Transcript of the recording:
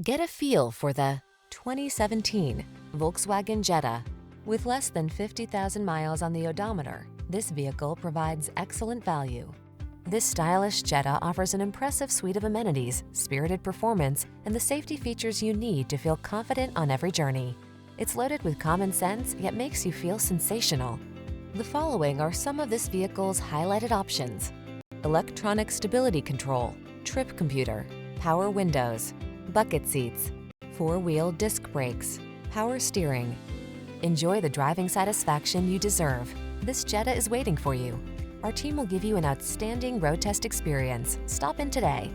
Get a feel for the 2017 Volkswagen Jetta. With less than 50,000 miles on the odometer, this vehicle provides excellent value. This stylish Jetta offers an impressive suite of amenities, spirited performance, and the safety features you need to feel confident on every journey. It's loaded with common sense, yet makes you feel sensational. The following are some of this vehicle's highlighted options: electronic stability control, trip computer, power windows, bucket seats, four-wheel disc brakes, power steering. Enjoy the driving satisfaction you deserve. This Jetta is waiting for you. Our team will give you an outstanding road test experience. Stop in today.